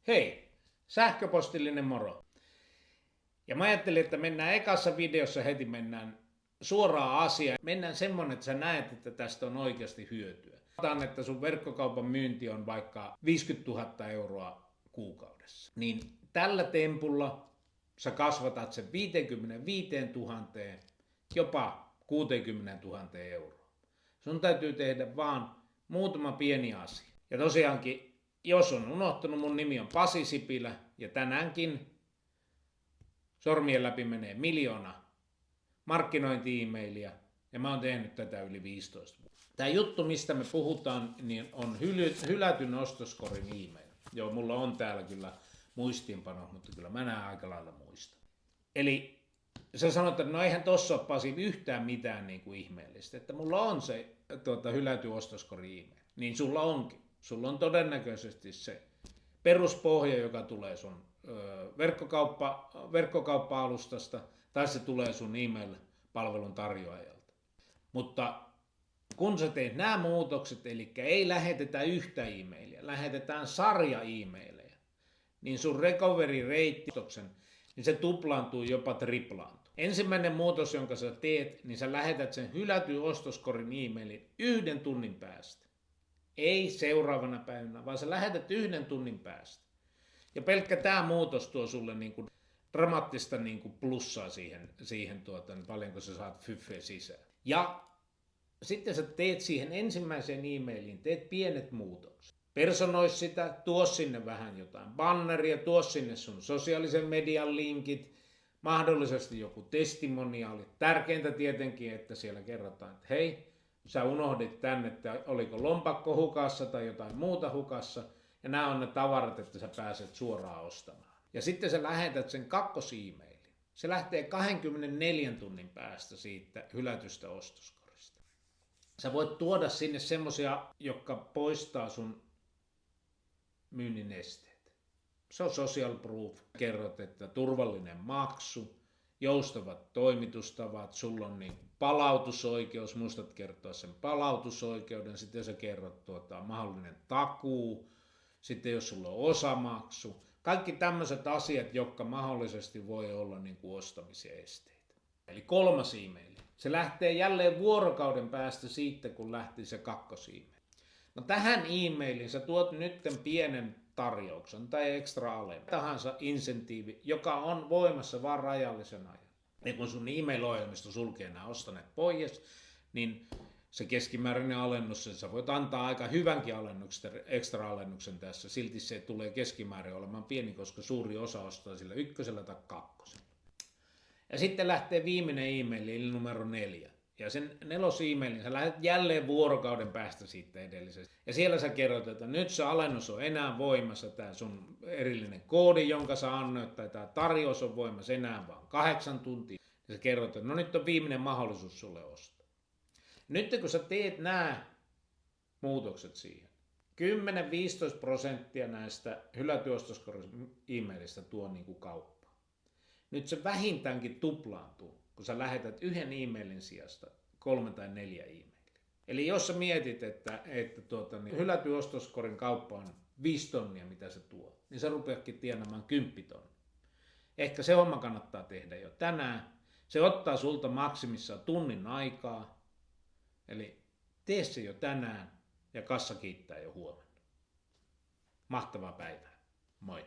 Hei, sähköpostillinen moro. Ja mä ajattelin, että mennään ekassa videossa heti suoraan asiaan. Mennään semmonen, että sä näet, että tästä on oikeasti hyötyä. Otan, että sun verkkokaupan myynti on vaikka 50 000 euroa kuukaudessa. Niin tällä tempulla sä kasvatat sen 55 000, jopa 60 000 euroa. Sun täytyy tehdä vaan muutama pieni asia. Ja tosiaankin, jos on unohtanut, mun nimi on Pasi Sipilä ja tänäänkin sormien läpi menee 1 000 000 markkinointi-emailia ja mä oon tehnyt tätä yli 15 vuotta. Tämä juttu, mistä me puhutaan, niin on hylätyn ostoskorin e-mail. Joo, mulla on täällä kyllä muistiinpano, mutta kyllä mä näen aika lailla muista. Eli sä sanot, että no eihän tossa ole Pasi yhtään mitään niin kuin ihmeellistä, että mulla on se hylätty ostoskori e-mail. Niin sulla onkin. Sulla on todennäköisesti se peruspohja, joka tulee sun verkkokauppa-alustasta, tai se tulee sun email-palvelun tarjoajalta. Mutta kun sä teet nämä muutokset, eli ei lähetetä yhtä e-mailia, lähetetään sarja e-maileja, niin sun recovery rate, niin se tuplaantuu, jopa triplaantuu. Ensimmäinen muutos, jonka sä teet, niin sä lähetät sen hylätyn ostoskorin e-mailin 1 tunnin päästä. Ei seuraavana päivänä, vaan sä lähetät 1 tunnin päästä. Ja pelkkä tämä muutos tuo sulle niinku dramaattista niinku plussaa siihen paljonko sä saat fyffeä sisään. Ja sitten sä teet siihen ensimmäiseen e-mailiin, teet pienet muutokset. Personoi sitä, tuo sinne vähän jotain banneria, tuo sinne sun sosiaalisen median linkit, mahdollisesti joku testimoniaali. Tärkeintä tietenkin, että siellä kerrotaan, että hei, sä unohdit tänne, että oliko lompakko hukassa tai jotain muuta hukassa, ja nämä on ne tavarat, että sä pääset suoraan ostamaan. Ja sitten sä lähetät sen kakkos-e-mailin. Se lähtee 24 tunnin päästä siitä hylätystä ostoskorista. Sä voit tuoda sinne semmosia, jotka poistaa sun myynnin esteet. Se on social proof. Kerrot, että turvallinen maksu, joustavat toimitustavat, sulla on niin palautusoikeus, muistat kertoa sen palautusoikeuden, sitten sä kerrot mahdollinen takuu, sitten jos sulla on osamaksu, kaikki tämmöiset asiat, jotka mahdollisesti voi olla niin kuin ostamisen esteitä. Eli 3. e-maili. Se lähtee jälleen vuorokauden päästä siitä, kun lähti se kakkos-e-maili. No tähän e-mailiin sä tuot nytten pienen tarjouksen tai extra ale, tahansa insentiivi, joka on voimassa vain rajallisen ajan. Ja kun sun e-mail-ohjelmisto sulkee nämä ostaneet pois, niin se keskimääräinen alennus, sä voit antaa aika hyvänkin extra alennuksen tässä, silti se tulee keskimäärin olemaan pieni, koska suuri osa ostaa sillä 1. tai 2. Ja sitten lähtee viimeinen e-mail, eli numero 4. Ja sen 4. e-mailin sä lähdet jälleen vuorokauden päästä siitä edellisestä. Ja siellä sä kerrot, että nyt se alennus on enää voimassa, tämä sun erillinen koodi, jonka sä annoit, tai tämä tarjous on voimassa enää vaan 8 tuntia. Ja sä kerrot, että no nyt on viimeinen mahdollisuus sulle ostaa. Nyt kun sä teet nämä muutokset siihen, 10-15% näistä hylätyostoskorin e-mailista tuo niin kuin kauppaa. Nyt se vähintäänkin tuplaantuu, kun sä lähetät 1 e-mailin sijasta 3 tai 4 e-mailia. Eli jos sä mietit, että hylätyn ostoskorin kauppa on 5 tonnia, mitä se tuo, niin sä rupeatkin tienaamaan 10 tonnia. Ehkä se homma kannattaa tehdä jo tänään. Se ottaa sulta maksimissaan tunnin aikaa. Eli tee se jo tänään ja kassa kiittää jo huomenna. Mahtavaa päivää. Moi.